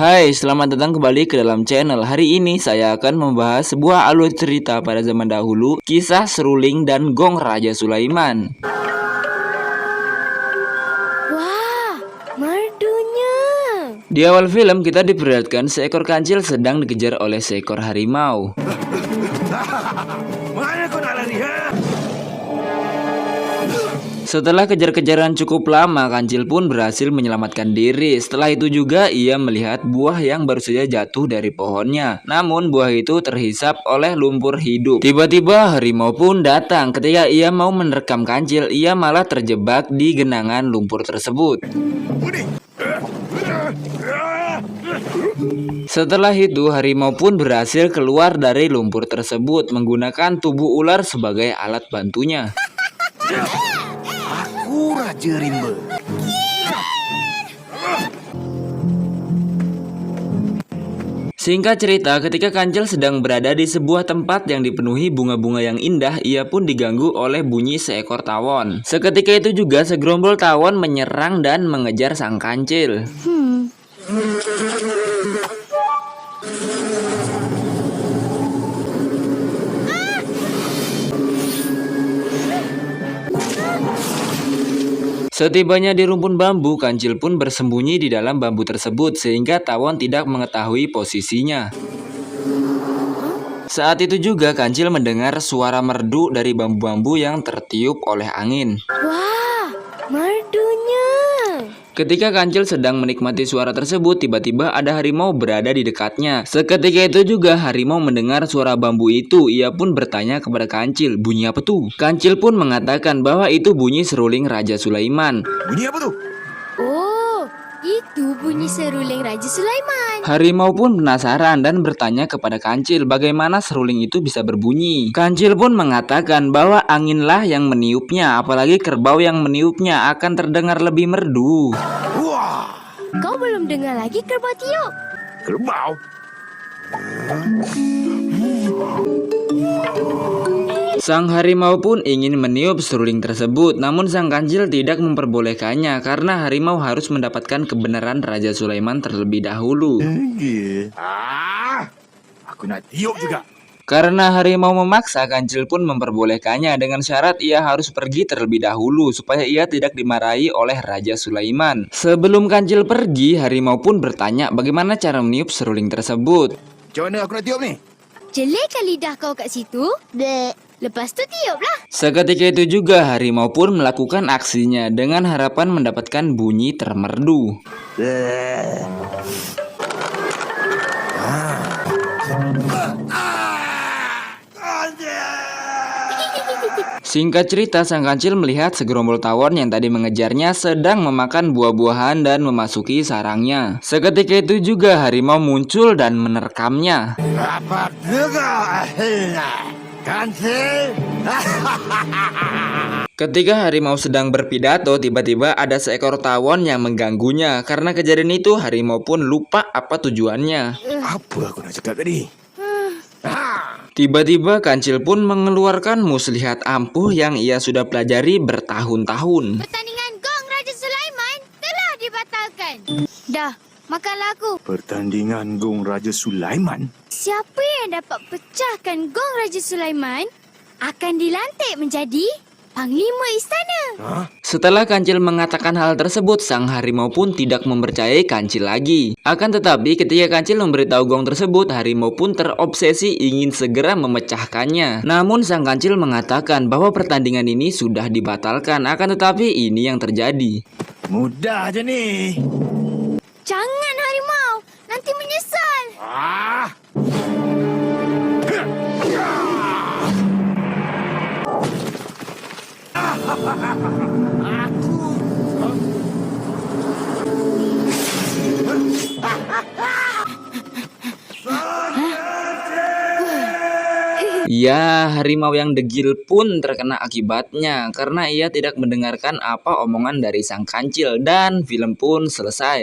Hai, selamat datang kembali ke dalam channel. Hari ini saya akan membahas sebuah alur cerita pada zaman dahulu, kisah seruling dan gong Raja Sulaiman. Wah, merdunya. Di awal film kita diperlihatkan seekor kancil sedang dikejar oleh seekor harimau. Mana kau nak lari, ha? Setelah kejar-kejaran cukup lama, kancil pun berhasil menyelamatkan diri. Setelah itu juga ia melihat buah yang baru saja jatuh dari pohonnya. Namun buah itu terhisap oleh lumpur hidup. Tiba-tiba harimau pun datang. Ketika ia mau menerkam kancil, ia malah terjebak di genangan lumpur tersebut. Setelah itu harimau pun berhasil keluar dari lumpur tersebut menggunakan tubuh ular sebagai alat bantunya. Aku Raja Rimba. Singkat cerita, ketika kancil sedang berada di sebuah tempat yang dipenuhi bunga-bunga yang indah, ia pun diganggu oleh bunyi seekor tawon. Seketika itu juga segerombol tawon menyerang dan mengejar sang kancil. Setibanya di rumpun bambu, kancil pun bersembunyi di dalam bambu tersebut sehingga tawon tidak mengetahui posisinya. Saat itu juga kancil mendengar suara merdu dari bambu-bambu yang tertiup oleh angin. Wah, merdunya. Ketika kancil sedang menikmati suara tersebut, tiba-tiba ada harimau berada di dekatnya. Seketika itu juga harimau mendengar suara bambu itu. Ia pun bertanya kepada kancil, bunyi apa tuh? Kancil pun mengatakan bahwa itu bunyi seruling Raja Sulaiman. Bunyi apa tu? Oh, itu bunyi seruling Raja Sulaiman. Harimau pun penasaran dan bertanya kepada kancil bagaimana seruling itu bisa berbunyi. Kancil pun mengatakan bahwa anginlah yang meniupnya, apalagi kerbau yang meniupnya akan terdengar lebih merdu. Wah, Kau belum dengar lagi kerbau tiup? kerbau. Sang harimau pun ingin meniup seruling tersebut, namun sang kancil tidak memperbolehkannya karena harimau harus mendapatkan kebenaran Raja Sulaiman terlebih dahulu. Aku nak tiup juga. Karena harimau memaksa, kancil pun memperbolehkannya dengan syarat ia harus pergi terlebih dahulu supaya ia tidak dimarahi oleh Raja Sulaiman. Sebelum kancil pergi, harimau pun bertanya bagaimana cara meniup seruling tersebut. Macam mana aku nak tiup ni? Jelekkan lidah kau kat situ. Dek. Lepas tu tiuplah. Seketika itu juga harimau pun melakukan aksinya dengan harapan mendapatkan bunyi termerdu. Singkat cerita, sang kancil melihat segerombol tawon yang tadi mengejarnya sedang memakan buah-buahan dan memasuki sarangnya. Seketika itu juga harimau muncul dan menerkamnya. Dapat juga akhirnya. Kancil. Ketika harimau sedang berpidato, tiba-tiba ada seekor tawon yang mengganggunya. Karena kejadian itu, harimau pun lupa apa tujuannya. Apa aku nak cakap tadi? Tiba-tiba kancil pun mengeluarkan muslihat ampuh yang ia sudah pelajari bertahun-tahun. Pertandingan gong Raja Sulaiman telah dibatalkan. Dah, makanlah aku. Pertandingan gong Raja Sulaiman? Siapa yang dapat pecahkan gong Raja Sulaiman akan dilantik menjadi Panglima Istana. Setelah kancil mengatakan hal tersebut, sang harimau pun tidak mempercayai kancil lagi. Akan tetapi ketika kancil memberitahu gong tersebut, harimau pun terobsesi ingin segera memecahkannya. Namun sang kancil mengatakan bahwa pertandingan ini sudah dibatalkan. Akan tetapi ini yang terjadi. Mudah je ni. Jangan harimau, nanti menyesal. Ya, harimau yang degil pun terkena akibatnya karena ia tidak mendengarkan apa omongan dari sang kancil dan film pun selesai.